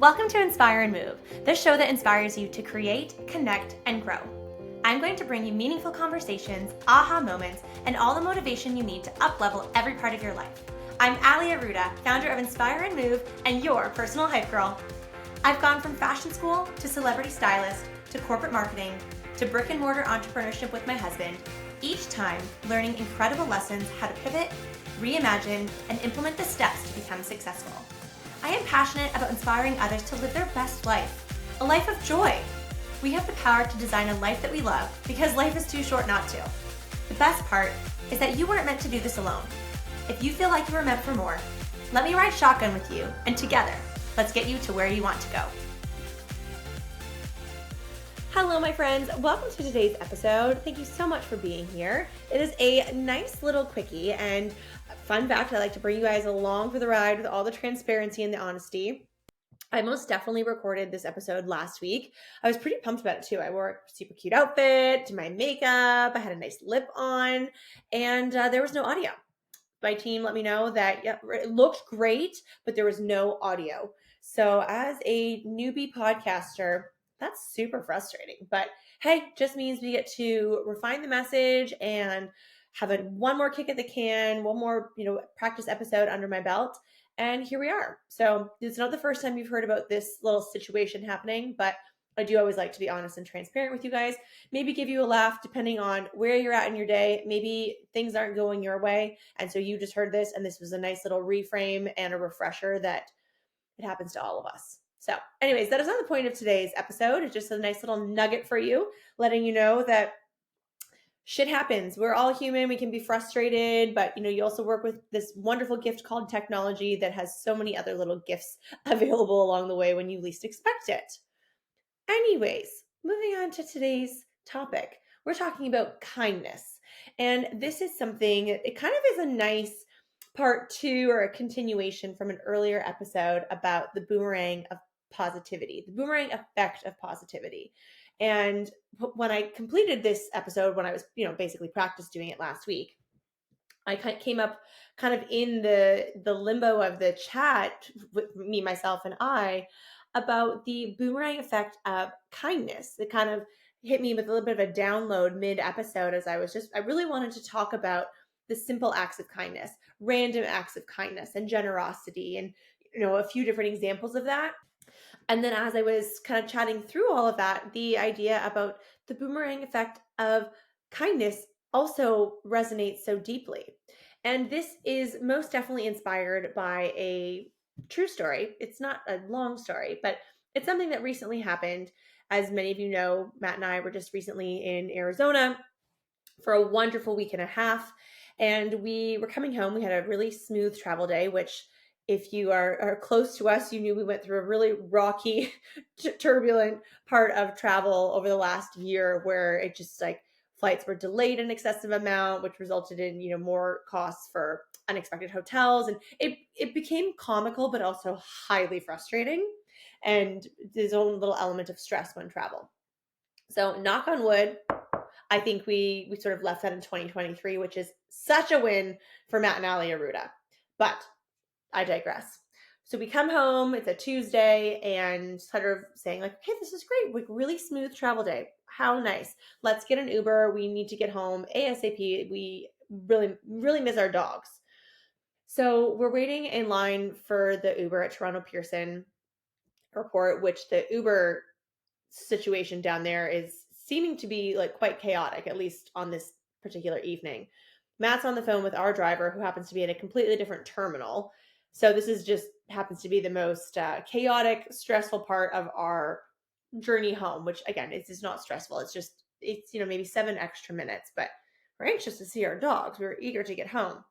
Welcome to Inspire and Move, the show that inspires you to create, connect, and grow. I'm going to bring you meaningful conversations, aha moments, and all the motivation you need to up-level every part of your life. I'm Ali Aruda, founder of Inspire and Move, and your personal hype girl. I've gone from fashion school to celebrity stylist to corporate marketing to brick and mortar entrepreneurship with my husband, each time learning incredible lessons how to pivot, reimagine, and implement the steps to become successful. I am passionate about inspiring others to live their best life, a life of joy. We have the power to design a life that we love because life is too short not to. The best part is that you weren't meant to do this alone. If you feel like you were meant for more, let me ride shotgun with you, and together, let's get you to where you want to go. Hello, my friends. Welcome to today's episode. Thank you so much for being here. It is a nice little quickie, and fun fact, I like to bring you guys along for the ride with all the transparency and the honesty. I most definitely recorded this episode last week. I was pretty pumped about it too. I wore a super cute outfit, did my makeup, I had a nice lip on, and there was no audio. My team let me know that it looked great, but there was no audio. So as a newbie podcaster, that's super frustrating. But hey, just means we get to refine the message and have one more kick at the can, one more, practice episode under my belt. And here we are. So it's not the first time you've heard about this little situation happening, but I do always like to be honest and transparent with you guys. Maybe give you a laugh depending on where you're at in your day. Maybe things aren't going your way. And so you just heard this and this was a nice little reframe and a refresher that it happens to all of us. So anyways, that is not the point of today's episode. It's just a nice little nugget for you, letting you know that shit happens. We're all human. We can be frustrated, but you also work with this wonderful gift called technology that has so many other little gifts available along the way when you least expect it. Anyways, moving on to today's topic. We're talking about kindness. And this is something, it kind of is a nice part two or a continuation from an earlier episode about the boomerang of positivity, the boomerang effect of positivity. And when I completed this episode, when I was, basically practice doing it last week, I came up kind of in the limbo of the chat with me, myself, and I about the boomerang effect of kindness. It kind of hit me with a little bit of a download mid episode as I really wanted to talk about the simple acts of kindness, random acts of kindness and generosity, and, a few different examples of that. And then as I was kind of chatting through all of that, the idea about the boomerang effect of kindness also resonates so deeply. And this is most definitely inspired by a true story. It's not a long story, but it's something that recently happened. As many of you know, Matt and I were just recently in Arizona for a wonderful week and a half. And we were coming home. We had a really smooth travel day, which if you are close to us, you knew we went through a really rocky, turbulent part of travel over the last year where it just flights were delayed an excessive amount, which resulted in, more costs for unexpected hotels. And it became comical, but also highly frustrating. And there's own little element of stress when travel. So knock on wood, I think we sort of left that in 2023, which is such a win for Matt and Ali Aruda. But I digress. So we come home, it's a Tuesday, and sort of saying hey, this is great. Really smooth travel day. How nice. Let's get an Uber. We need to get home ASAP. We really, really miss our dogs. So we're waiting in line for the Uber at Toronto Pearson Airport, which the Uber situation down there is seeming to be quite chaotic, at least on this particular evening. Matt's on the phone with our driver, who happens to be at a completely different terminal. So this is just happens to be the most chaotic, stressful part of our journey home, which again, it's not stressful. It's maybe 7 extra minutes, but we're anxious to see our dogs. We're eager to get home.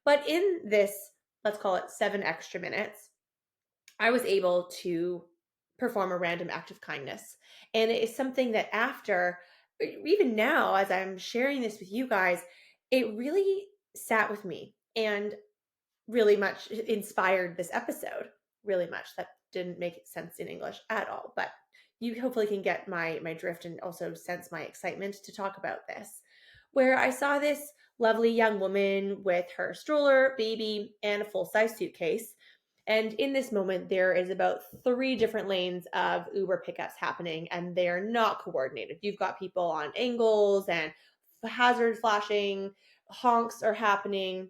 But in this, let's call it 7 extra minutes, I was able to perform a random act of kindness. And it is something that after, even now, as I'm sharing this with you guys, it really sat with me and really much inspired this episode. Really much. That didn't make sense in English at all, but you hopefully can get my drift and also sense my excitement to talk about this. Where I saw this lovely young woman with her stroller, baby, and a full-size suitcase. And in this moment, there is about 3 different lanes of Uber pickups happening, and they're not coordinated. You've got people on angles and hazard flashing, honks are happening,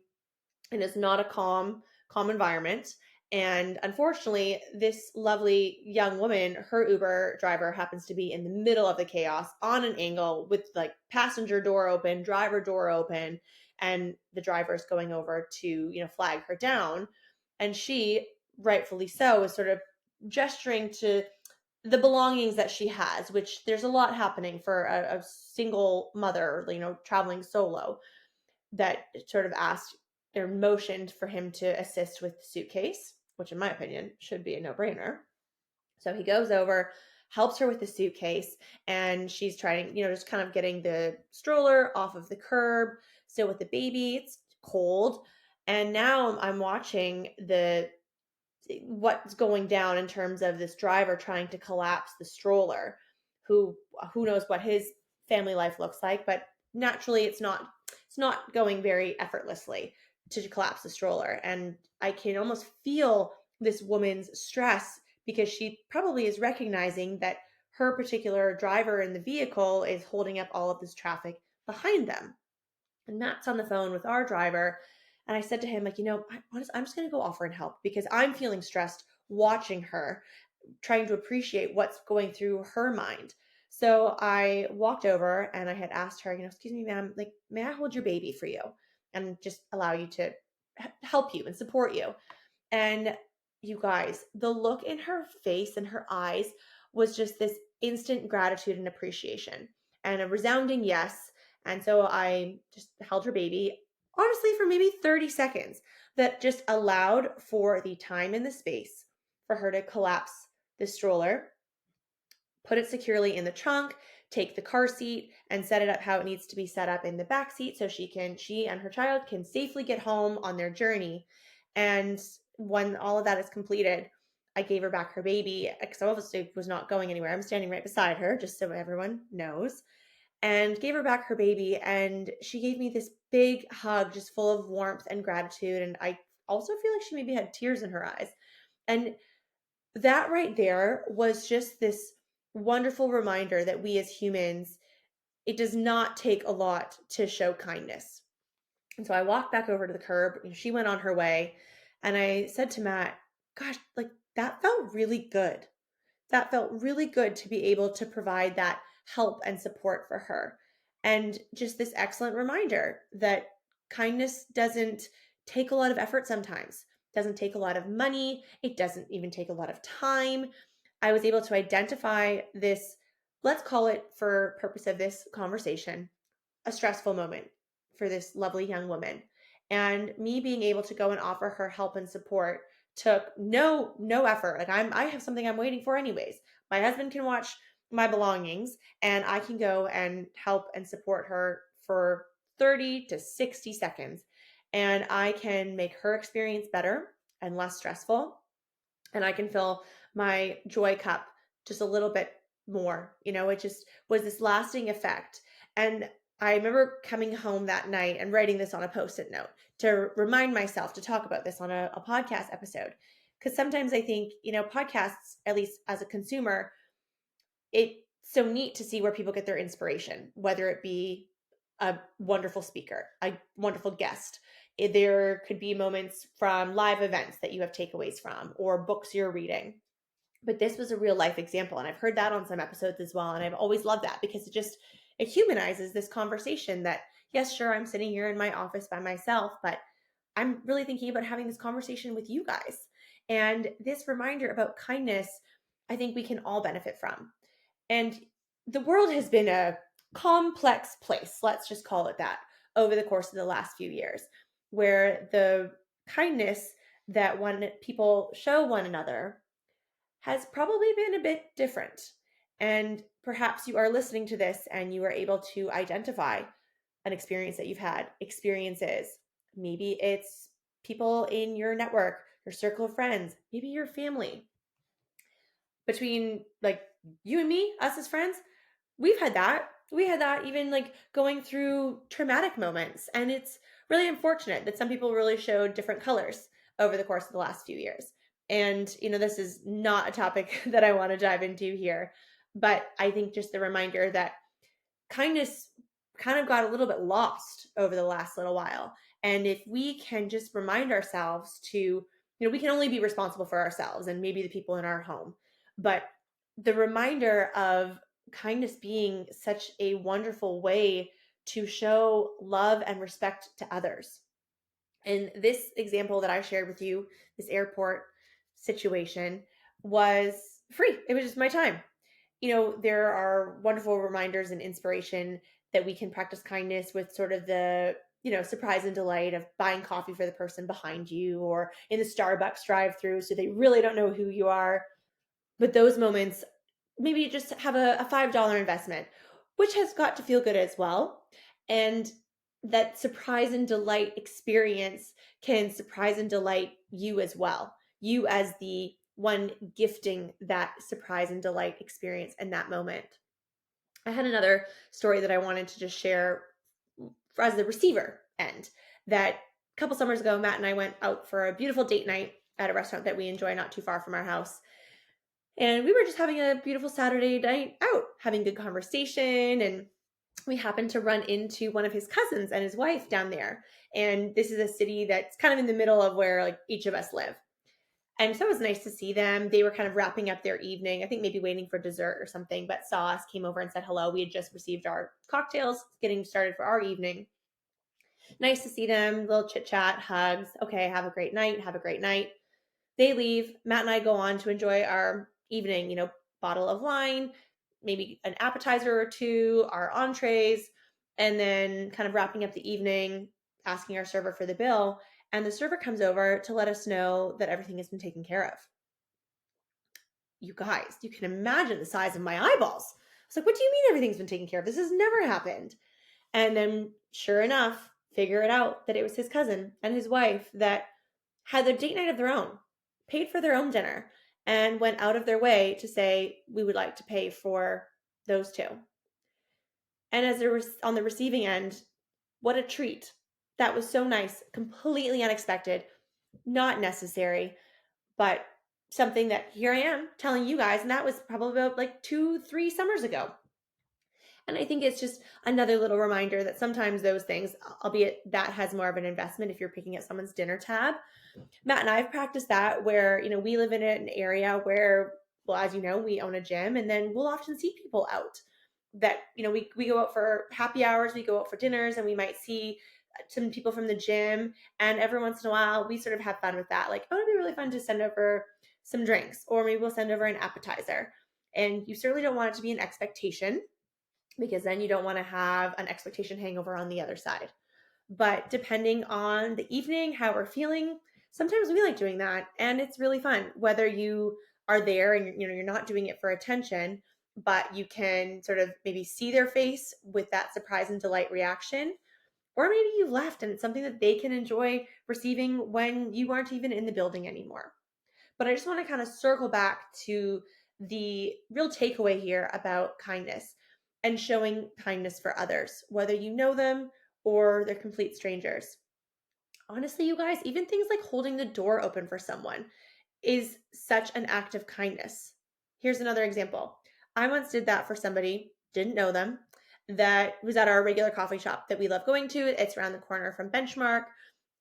and it's not a calm environment. And unfortunately, this lovely young woman, her Uber driver happens to be in the middle of the chaos on an angle with like passenger door open, driver door open, and the driver is going over to, flag her down. And she, rightfully so, is sort of gesturing to the belongings that she has, which there's a lot happening for a single mother, traveling solo, that sort of asked or motioned for him to assist with the suitcase, which in my opinion should be a no-brainer. So he goes over, helps her with the suitcase, and she's trying, just kind of getting the stroller off of the curb, still with the baby. It's cold. And now I'm watching what's going down in terms of this driver trying to collapse the stroller, who knows what his family life looks like, but naturally it's not going very effortlessly to collapse the stroller. And I can almost feel this woman's stress because she probably is recognizing that her particular driver in the vehicle is holding up all of this traffic behind them. And Matt's on the phone with our driver. And I said to him, like, I'm just going to go offer and help because I'm feeling stressed watching her, trying to appreciate what's going through her mind. So I walked over and I had asked her, excuse me, ma'am, like, may I hold your baby for you and just allow you to help you and support you? And you guys, the look in her face and her eyes was just this instant gratitude and appreciation and a resounding yes. And so I just held her baby, honestly, for maybe 30 seconds, that just allowed for the time and the space for her to collapse the stroller, put it securely in the trunk, take the car seat and set it up how it needs to be set up in the back seat so she and her child can safely get home on their journey. And when all of that is completed, I gave her back her baby because I obviously was not going anywhere. I'm standing right beside her, just so everyone knows, and gave her back her baby. And she gave me this big hug, just full of warmth and gratitude. And I also feel like she maybe had tears in her eyes. And that right there was just this wonderful reminder that we as humans, it does not take a lot to show kindness. And so I walked back over to the curb. She went on her way. And I said to Matt, gosh, like that felt really good. That felt really good to be able to provide that help and support for her. And just this excellent reminder that kindness doesn't take a lot of effort sometimes, doesn't take a lot of money, it doesn't even take a lot of time. I was able to identify this, let's call it for purpose of this conversation, a stressful moment for this lovely young woman. And me being able to go and offer her help and support took no effort. Like I have something I'm waiting for anyways. My husband can watch my belongings and I can go and help and support her for 30 to 60 seconds. And I can make her experience better and less stressful. And I can fill my joy cup just a little bit more. It just was this lasting effect. And I remember coming home that night and writing this on a post-it note to remind myself to talk about this on a podcast episode. Because sometimes I think, podcasts, at least as a consumer, it's so neat to see where people get their inspiration, whether it be a wonderful speaker, a wonderful guest. There could be moments from live events that you have takeaways from or books you're reading. But this was a real life example. And I've heard that on some episodes as well. And I've always loved that because it humanizes this conversation that, yes, sure, I'm sitting here in my office by myself, but I'm really thinking about having this conversation with you guys. And this reminder about kindness, I think we can all benefit from. And the world has been a complex place, let's just call it that, over the course of the last few years, where the kindness that people show one another has probably been a bit different. And perhaps you are listening to this and you are able to identify an experience that you've had, experiences. Maybe it's people in your network, your circle of friends, maybe your family. Between like you and me, us as friends, we've had that. We had that even like going through traumatic moments. And it's really unfortunate that some people really showed different colors over the course of the last few years. And, this is not a topic that I want to dive into here, but I think just the reminder that kindness kind of got a little bit lost over the last little while. And if we can just remind ourselves to, we can only be responsible for ourselves and maybe the people in our home, but the reminder of kindness being such a wonderful way to show love and respect to others. And this example that I shared with you, this airport situation, was free. It was just my time. There are wonderful reminders and inspiration that we can practice kindness with, sort of the, surprise and delight of buying coffee for the person behind you, or in the Starbucks drive through so they really don't know who you are. But those moments, maybe just have a $5 investment, which has got to feel good as well. And that surprise and delight experience can surprise and delight you as well. You as the one gifting that surprise and delight experience in that moment. I had another story that I wanted to just share as the receiver end. That a couple summers ago, Matt and I went out for a beautiful date night at a restaurant that we enjoy not too far from our house. And we were just having a beautiful Saturday night out, having good conversation. And we happened to run into one of his cousins and his wife down there. And this is a city that's kind of in the middle of where like each of us live. And so it was nice to see them. They were kind of wrapping up their evening, I think maybe waiting for dessert or something, but saw us, came over and said hello. We had just received our cocktails, getting started for our evening. Nice to see them, little chit chat, hugs. Okay, have a great night. Have a great night. They leave. Matt and I go on to enjoy our evening, bottle of wine, maybe an appetizer or two, our entrees, and then kind of wrapping up the evening, asking our server for the bill. And the server comes over to let us know that everything has been taken care of. You guys, you can imagine the size of my eyeballs. I was like, what do you mean everything's been taken care of? This has never happened. And then, sure enough, figure it out that it was his cousin and his wife that had their date night of their own, paid for their own dinner, and went out of their way to say, we would like to pay for those two. And as there was on the receiving end, what a treat. That was so nice, completely unexpected, not necessary, but something that here I am telling you guys, and that was probably about like 2-3 summers ago. And I think it's just another little reminder that sometimes those things, albeit that has more of an investment if you're picking at someone's dinner tab. Matt and I have practiced that where, we live in an area where, well, as you know, we own a gym, and then we'll often see people out that, we go out for happy hours, we go out for dinners, and we might see some people from the gym. And every once in a while, we sort of have fun with that. Like, oh, it'd be really fun to send over some drinks, or maybe we'll send over an appetizer. And you certainly don't want it to be an expectation, because then you don't want to have an expectation hangover on the other side. But depending on the evening, how we're feeling, sometimes we like doing that, and it's really fun. Whether you are there and you're not doing it for attention, but you can sort of maybe see their face with that surprise and delight reaction, or maybe you left and it's something that they can enjoy receiving when you aren't even in the building anymore. But I just want to kind of circle back to the real takeaway here about kindness and showing kindness for others, whether you know them or they're complete strangers. Honestly, you guys, even things like holding the door open for someone is such an act of kindness. Here's another example. I once did that for somebody, didn't know them, that was at our regular coffee shop that we love going to. It's around the corner from Benchmark.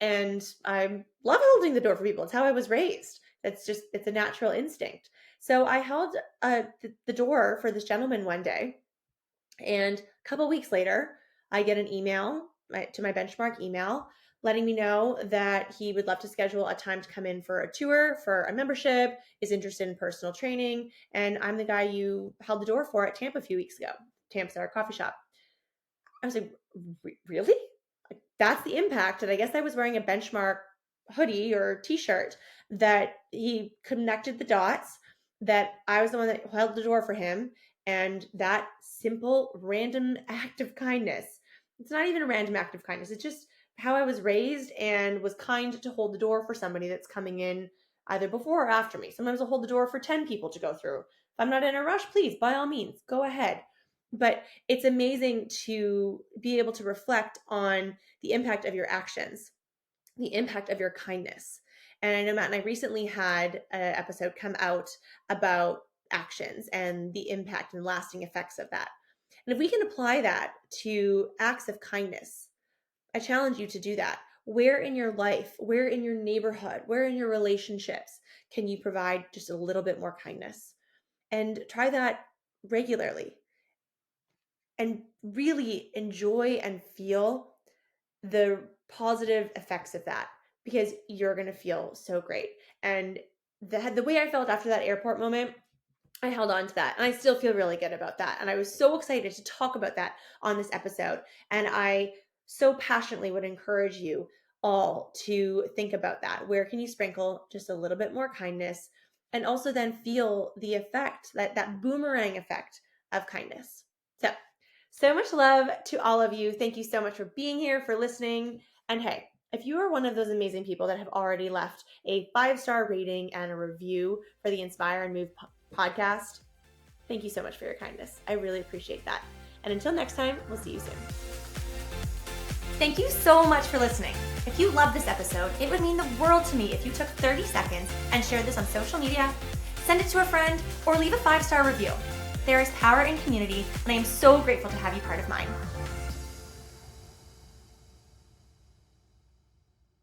And I love holding the door for people. It's how I was raised. It's a natural instinct. So I held the door for this gentleman one day. And a couple weeks later, I get an email to my Benchmark email letting me know that he would love to schedule a time to come in for a tour, for a membership, is interested in personal training. And I'm the guy you held the door for at Tampa a few weeks ago. Tampa's our coffee shop. I was like, really? Like, that's the impact. And I guess I was wearing a Benchmark hoodie or t-shirt that he connected the dots, that I was the one that held the door for him. And that simple, random act of kindness, it's not even a random act of kindness. It's just how I was raised, and was kind to hold the door for somebody that's coming in either before or after me. Sometimes I'll hold the door for 10 people to go through. If I'm not in a rush, please, by all means, go ahead. But it's amazing to be able to reflect on the impact of your actions, the impact of your kindness. And I know Matt and I recently had an episode come out about actions and the impact and lasting effects of that. And if we can apply that to acts of kindness, I challenge you to do that. Where in your life, where in your neighborhood, where in your relationships can you provide just a little bit more kindness? And try that regularly and really enjoy and feel the positive effects of that, because you're going to feel so great. And the way I felt after that airport moment, I held on to that, and I still feel really good about that. And I was so excited to talk about that on this episode. And I so passionately would encourage you all to think about that. Where can you sprinkle just a little bit more kindness, and also then feel the effect, that boomerang effect of kindness. So much love to all of you. Thank you so much for being here, for listening. And hey, if you are one of those amazing people that have already left a 5-star rating and a review for the Inspire and Move podcast, thank you so much for your kindness. I really appreciate that. And until next time, we'll see you soon. Thank you so much for listening. If you loved this episode, it would mean the world to me if you took 30 seconds and shared this on social media, send it to a friend, or leave a 5-star review. There is power in community, and I am so grateful to have you part of mine.